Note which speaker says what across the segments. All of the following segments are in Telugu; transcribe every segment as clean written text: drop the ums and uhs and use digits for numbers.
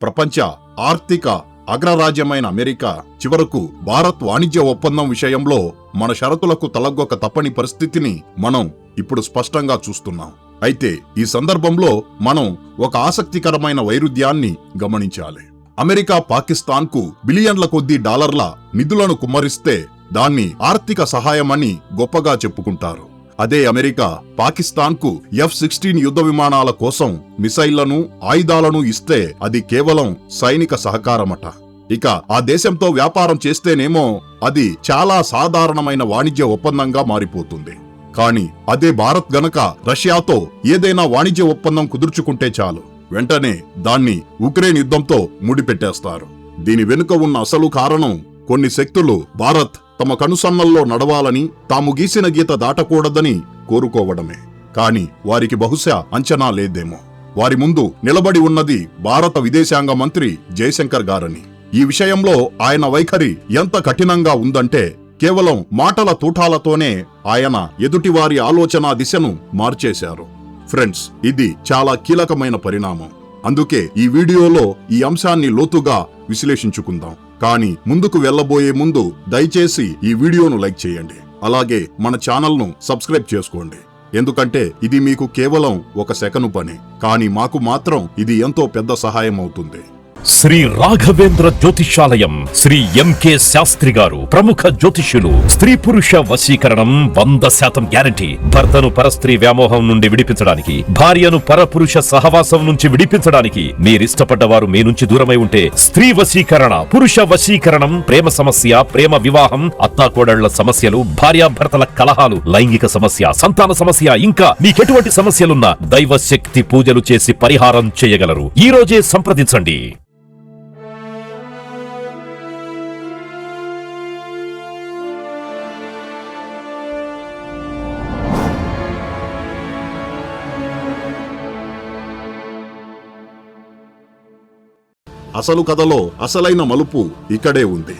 Speaker 1: ప్రపంచ ఆర్థిక అగ్రరాజ్యమైన అమెరికా చివరకు భారత్ వాణిజ్య ఒప్పందం విషయంలో మన షరతులకు తలగ్గొక తప్పని పరిస్థితిని మనం ఇప్పుడు స్పష్టంగా చూస్తున్నాం. అయితే ఈ సందర్భంలో మనం ఒక ఆసక్తికరమైన వైరుధ్యాన్ని గమనించాలి. అమెరికా పాకిస్తాన్కు బిలియన్ల కొద్దీ డాలర్ల నిధులను కుమ్మరిస్తే దాన్ని ఆర్థిక సహాయమని గొప్పగా చెప్పుకుంటారు. అదే అమెరికా పాకిస్తాన్కు F-16 యుద్ధ విమానాల కోసం మిసైళ్లను, ఆయుధాలను ఇస్తే అది కేవలం సైనిక సహకారమట. ఇక ఆ దేశంతో వ్యాపారం చేస్తేనేమో అది చాలా సాధారణమైన వాణిజ్య ఒప్పందంగా మారిపోతుంది. కానీ అదే భారత్ గనక రష్యాతో ఏదైనా వాణిజ్య ఒప్పందం కుదుర్చుకుంటే చాలు, వెంటనే దాన్ని ఉక్రెయిన్ యుద్ధంతో ముడిపెట్టేస్తారు. దీని వెనుక ఉన్న అసలు కారణం కొన్ని శక్తులు భారత్ తమ కనుసన్నల్లో నడవాలని, తాము గీసిన గీత దాటకూడదని కోరుకోవడమే. కాని వారికి బహుశా అంచనా లేదేమో, వారి ముందు నిలబడి ఉన్నది భారత విదేశాంగ మంత్రి జయశంకర్ గారని. ఈ విషయంలో ఆయన వైఖరి ఎంత కఠినంగా ఉందంటే కేవలం మాటల తూటాలతోనే ఆయన ఎదుటివారి ఆలోచనా దిశను మార్చేశారు. ఫ్రెండ్స్, ఇది చాలా కీలకమైన పరిణామం. అందుకే ఈ వీడియోలో ఈ అంశాన్ని లోతుగా విశ్లేషించుకుందాం. కానీ ముందుకు వెళ్లబోయే ముందు దయచేసి ఈ వీడియోను లైక్ చేయండి. అలాగే మన ఛానల్ను సబ్స్క్రైబ్ చేసుకోండి. ఎందుకంటే ఇది మీకు కేవలం ఒక సెకను పని, కానీ మాకు మాత్రం ఇది ఎంతో పెద్ద సహాయం అవుతుంది.
Speaker 2: శ్రీ రాఘవేంద్ర జ్యోతిషాలయం శ్రీ ఎంకే శాస్త్రి గారు ప్రముఖ జ్యోతిష్యులు. స్త్రీ పురుష వశీకరణం 100% గ్యారంటీ. భర్తను పరస్త్రీ వ్యామోహం నుండి విడిపించడానికి, భార్యను పరపురుష సహవాసం నుంచి విడిపించడానికి, మీరిష్టపడ్డవారు మీ నుంచి దూరమై ఉంటే స్త్రీ వశీకరణ, పురుష వశీకరణం, ప్రేమ సమస్య, ప్రేమ వివాహం, అత్తాకోడళ్ల సమస్యలు, భార్యాభర్తల కలహాలు, లైంగిక సమస్య, సంతాన సమస్య, ఇంకా మీకెటువంటి సమస్యలున్నా దైవ శక్తి పూజలు చేసి పరిహారం చేయగలరు. ఈ రోజే సంప్రదించండి.
Speaker 1: అసలు కథలో అసలైన మలుపు ఇక్కడే ఉంది.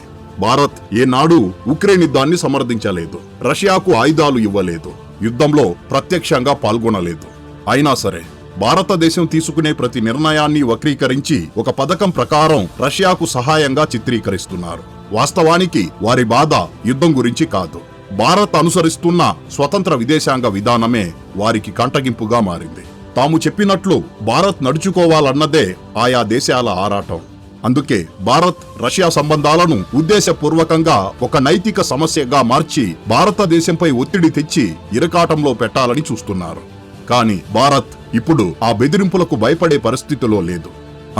Speaker 1: భారత్ ఏనాడు ఉక్రెయిన్ యుద్ధాన్ని సమర్థించలేదు, రష్యాకు ఆయుధాలు ఇవ్వలేదు, యుద్ధంలో ప్రత్యక్షంగా పాల్గొనలేదు. అయినా సరే భారతదేశం తీసుకునే ప్రతి నిర్ణయాన్ని వక్రీకరించి ఒక పథకం ప్రకారం రష్యాకు సహాయంగా చిత్రీకరిస్తున్నారు. వాస్తవానికి వారి బాధ యుద్ధం గురించి కాదు, భారత్ అనుసరిస్తున్న స్వతంత్ర విదేశాంగ విధానమే వారికి కంటగింపుగా మారింది. తాము చెప్పినట్లు భారత్ నడుచుకోవాలన్నదే ఆయా దేశాల ఆరాటం. అందుకే భారత్ రష్యా సంబంధాలను ఉద్దేశపూర్వకంగా ఒక నైతిక సమస్యగా మార్చి భారతదేశంపై ఒత్తిడి తెచ్చి ఇరకాటంలో పెట్టాలని చూస్తున్నారు. కానీ భారత్ ఇప్పుడు ఆ బెదిరింపులకు భయపడే పరిస్థితిలో లేదు.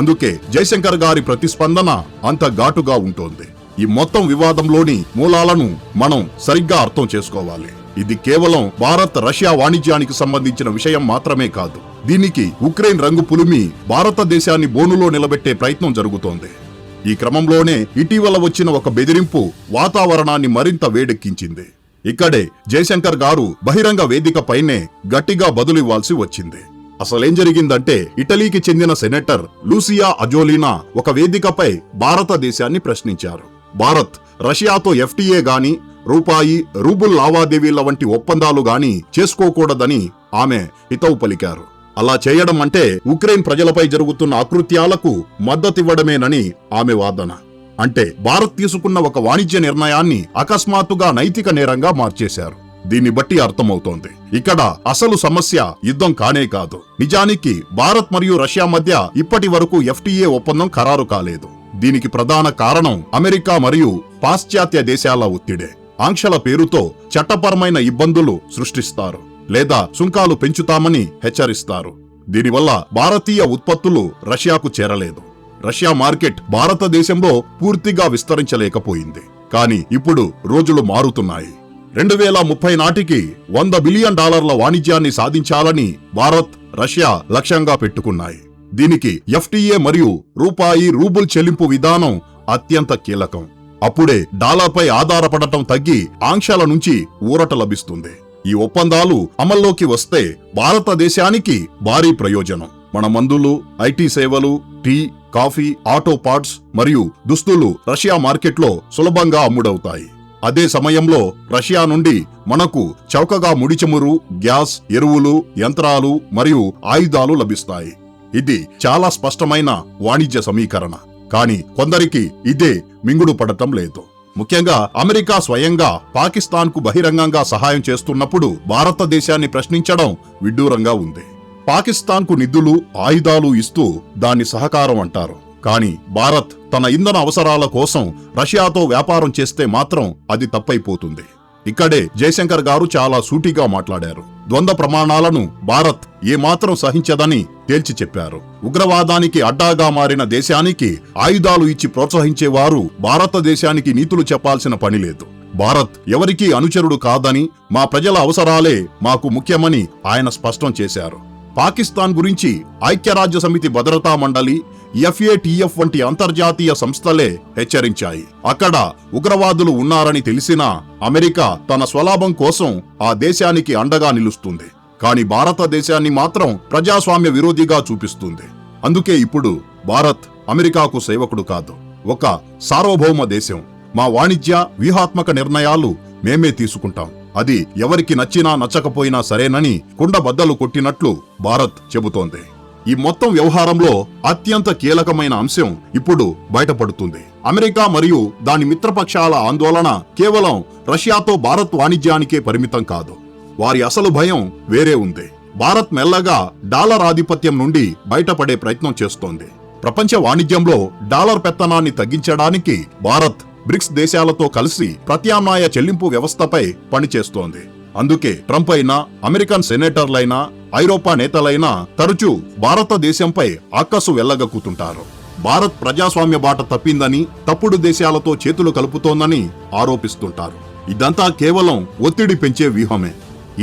Speaker 1: అందుకే జయశంకర్ గారి ప్రతిస్పందన అంత ఘాటుగా ఉంటోంది. ఈ మొత్తం వివాదంలోని మూలాలను మనం సరిగ్గా అర్థం చేసుకోవాలి. ఇది కేవలం భారత్ రష్యా వాణిజ్యానికి సంబంధించిన విషయం మాత్రమే కాదు. దీనికి ఉక్రెయిన్ రంగు పులిమి భారతదేశాన్ని బోనులో నిలబెట్టే ప్రయత్నం జరుగుతోంది. ఈ క్రమంలోనే ఇటీవల వచ్చిన ఒక బెదిరింపు వాతావరణాన్ని మరింత వేడెక్కించింది. ఇక్కడే జయశంకర్ గారు బహిరంగ వేదికపైనే గట్టిగా బదులివ్వాల్సి వచ్చింది. అసలేం జరిగిందంటే, ఇటలీకి చెందిన సెనేటర్ లూసియా అజోలినా ఒక వేదికపై భారతదేశాన్ని ప్రశ్నించారు. భారత్ రష్యాతో FTA గాని, రూపాయి, రూబుల్ లావాదేవీల వంటి ఒప్పందాలు గాని చేసుకోకూడదని ఆమె హితవు పలికారు. అలా చేయడం అంటే ఉక్రెయిన్ ప్రజలపై జరుగుతున్న అకృత్యాలకు మద్దతివ్వడమేనని ఆమె వాదన. అంటే భారత్ తీసుకున్న ఒక వాణిజ్య నిర్ణయాన్ని అకస్మాత్తుగా నైతిక నేరంగా మార్చేశారు. దీన్ని బట్టి అర్థమవుతోంది, ఇక్కడ అసలు సమస్య యుద్ధం కానే కాదు. నిజానికి భారత్ మరియు రష్యా మధ్య ఇప్పటి వరకు FTA ఒప్పందం ఖరారు కాలేదు. దీనికి ప్రధాన కారణం అమెరికా మరియు పాశ్చాత్య దేశాల ఒత్తిడే. ఆంక్షల పేరుతో చట్టపరమైన ఇబ్బందులు సృష్టిస్తారు లేదా సుంకాలు పెంచుతామని హెచ్చరిస్తారు. దీనివల్ల భారతీయ ఉత్పత్తులు రష్యాకు చేరలేదు. రష్యా మార్కెట్ భారతదేశంలో పూర్తిగా విస్తరించలేకపోయింది. కానీ ఇప్పుడు రోజులు మారుతున్నాయి. 2030 నాటికి $100 బిలియన్ వాణిజ్యాన్ని సాధించాలని భారత్, రష్యా లక్ష్యంగా పెట్టుకున్నాయి. దీనికి FTA మరియు రూపాయి, రూబుల్ చెల్లింపు విధానం అత్యంత కీలకం. అప్పుడే డాలర్పై ఆధారపడటం తగ్గి ఆంక్షల నుంచి ఊరట లభిస్తుంది. ఈ ఒప్పందాలు అమల్లోకి వస్తే భారతదేశానికి భారీ ప్రయోజనం. మన మందులు, IT సేవలు, టీ, కాఫీ, ఆటో పార్ట్స్ మరియు దుస్తులు రష్యా మార్కెట్లో సులభంగా అమ్ముడవుతాయి. అదే సమయంలో రష్యా నుండి మనకు చౌకగా ముడి చమురు, గ్యాస్, ఎరువులు, యంత్రాలు మరియు ఆయుధాలు లభిస్తాయి. ఇది చాలా స్పష్టమైన వాణిజ్య సమీకరణ. కానీ కొందరికి ఇదే మింగుడు పడటం లేదు. ముఖ్యంగా అమెరికా స్వయంగా పాకిస్తాన్కు బహిరంగంగా సహాయం చేస్తున్నప్పుడు భారతదేశాన్ని ప్రశ్నించడం విడ్డూరంగా ఉంది. పాకిస్తాన్కు నిధులు, ఆయుధాలు ఇస్తూ దాన్ని సహకారం అంటారు. కానీ భారత్ తన ఇంధన అవసరాల కోసం రష్యాతో వ్యాపారం చేస్తే మాత్రం అది తప్పైపోతుంది. ఇక్కడే జయశంకర్ గారు చాలా సూటిగా మాట్లాడారు. ద్వంద్వ ప్రమాణాలను భారత్ ఏమాత్రం సహించదని తేల్చి చెప్పారు. ఉగ్రవాదానికి అడ్డాగా మారిన దేశానికి ఆయుధాలు ఇచ్చి ప్రోత్సహించేవారు భారతదేశానికి నీతులు చెప్పాల్సిన పని లేదు. భారత్ ఎవరికీ అనుచరుడు కాదని, మా ప్రజల అవసరాలే మాకు ముఖ్యమని ఆయన స్పష్టం చేశారు. పాకిస్తాన్ గురించి ఐక్యరాజ్య సమితి భద్రతా మండలి, FATF వంటి అంతర్జాతీయ సంస్థలే హెచ్చరించాయి. అక్కడ ఉగ్రవాదులు ఉన్నారని తెలిసినా అమెరికా తన స్వలాభం కోసం ఆ దేశానికి అండగా నిలుస్తుంది. కానీ భారతదేశాన్ని మాత్రం ప్రజాస్వామ్య విరోధిగా చూపిస్తుంది. అందుకే ఇప్పుడు భారత్ అమెరికాకు సేవకుడు కాదు, ఒక సార్వభౌమ దేశం. మా వాణిజ్య వ్యూహాత్మక నిర్ణయాలు మేమే తీసుకుంటాం. అది ఎవరికి నచ్చినా నచ్చకపోయినా సరేనని కుండబద్దలు కొట్టినట్లు భారత్ చెబుతోంది. ఈ మొత్తం వ్యవహారంలో అత్యంత కీలకమైన అంశం ఇప్పుడు బయటపడుతుంది. అమెరికా మరియు దాని మిత్రపక్షాల ఆందోళన కేవలం రష్యాతో భారత్ వాణిజ్యానికే పరిమితం కాదు. వారి అసలు భయం వేరే ఉంది. భారత్ మెల్లగా డాలర్ ఆధిపత్యం నుండి బయటపడే ప్రయత్నం చేస్తోంది. ప్రపంచ వాణిజ్యంలో డాలర్ పెత్తనాన్ని తగ్గించడానికి భారత్ బ్రిక్స్ దేశాలతో కలిసి ప్రత్యామ్నాయ చెల్లింపు వ్యవస్థపై పనిచేస్తోంది. అందుకే ట్రంప్ అయినా, అమెరికన్ సెనేటర్లైనా, ఐరోపా నేతలైనా తరచూ భారతదేశంపై అక్కసు వెళ్లగక్కుతుంటారు. భారత్ ప్రజాస్వామ్య బాట తప్పిందని, తప్పుడు దేశాలతో చేతులు కలుపుతోందని ఆరోపిస్తుంటారు. ఇదంతా కేవలం ఒత్తిడి పెంచే వ్యూహమే.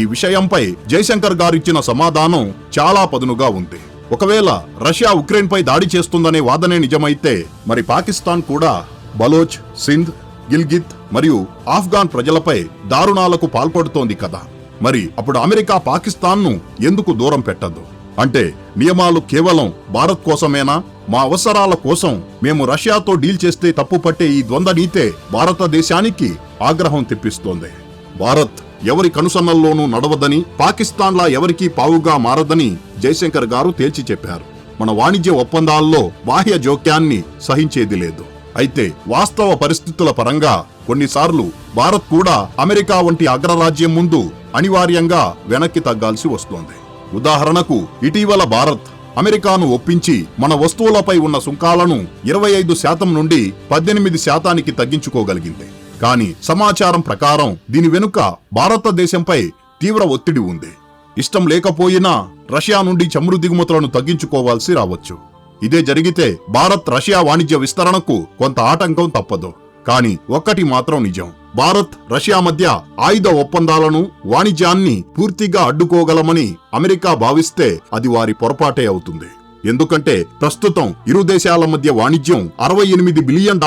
Speaker 1: ఈ విషయంపై జయశంకర్ గారిచ్చిన సమాధానం చాలా పదునుగా ఉంది. ఒకవేళ రష్యా ఉక్రెయిన్పై దాడి చేస్తుందనే వాదనే నిజమైతే మరి పాకిస్తాన్ కూడా బలోచ్, సింధ్, గిల్గిత్ మరియు ఆఫ్ఘాన్ ప్రజలపై దారుణాలకు పాల్పడుతోంది కదా. మరి అప్పుడు అమెరికా పాకిస్తాన్ను ఎందుకు దూరం పెట్టదు? అంటే నియమాలు కేవలం భారత్ కోసమేనా? మా అవసరాల కోసం మేము రష్యాతో డీల్ చేస్తే తప్పు పట్టే ఈ ద్వంద్వ నీతే భారతదేశానికి ఆగ్రహం తెప్పిస్తోంది. భారత్ ఎవరి కనుసన్నల్లోనూ నడవదని, పాకిస్తాన్లా ఎవరికీ పావుగా మారదని జయశంకర్ గారు తేల్చి చెప్పారు. మన వాణిజ్య ఒప్పందాల్లో బాహ్య జోక్యాన్ని సహించేది లేదు. అయితే వాస్తవ పరిస్థితుల పరంగా కొన్నిసార్లు భారత్ కూడా అమెరికా వంటి అగ్రరాజ్యం ముందు అనివార్యంగా వెనక్కి తగ్గాల్సి వస్తోంది. ఉదాహరణకు ఇటీవల భారత్ అమెరికాను ఒప్పించి మన వస్తువులపై ఉన్న సుంకాలను 25% నుండి 18% తగ్గించుకోగలిగింది. కానీ సమాచారం ప్రకారం దీని వెనుక భారతదేశంపై తీవ్ర ఒత్తిడి ఉంది. ఇష్టం లేకపోయినా రష్యా నుండి చమురు దిగుమతులను తగ్గించుకోవాల్సి రావచ్చు. ఇదే జరిగితే భారత్ రష్యా వాణిజ్య విస్తరణకు కొంత ఆటంకం తప్పదు. కానీ ఒక్కటి మాత్రం నిజం, భారత్ రష్యా మధ్య ఆయుధ ఒప్పందాలను, వాణిజ్యాన్ని పూర్తిగా అడ్డుకోగలమని అమెరికా భావిస్తే అది వారి పొరపాటే అవుతుంది. ఎందుకంటే ప్రస్తుతం ఇరు దేశాల మధ్య వాణిజ్యం $68 బిలియన్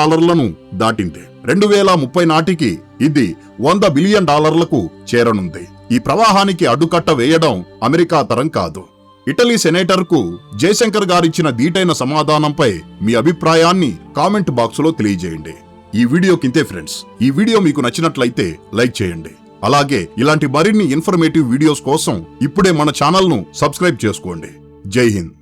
Speaker 1: దాటింది. 2030 నాటికి ఇది $100 బిలియన్ చేరనుంది. ఈ ప్రవాహానికి అడ్డుకట్ట వేయడం అమెరికా తరం కాదు. ఇటలీ సెనేటర్కు జయశంకర్ గారిచ్చిన దీటైన సమాధానంపై మీ అభిప్రాయాన్ని కామెంట్ బాక్సులో తెలియజేయండి. ఈ వీడియో కింతే ఫ్రెండ్స్. ఈ వీడియో మీకు నచ్చినట్లయితే లైక్ చేయండి. అలాగే ఇలాంటి మరిన్ని ఇన్ఫర్మేటివ్ వీడియోస్ కోసం ఇప్పుడే మన ఛానల్ను సబ్స్క్రైబ్ చేసుకోండి. జై హింద్.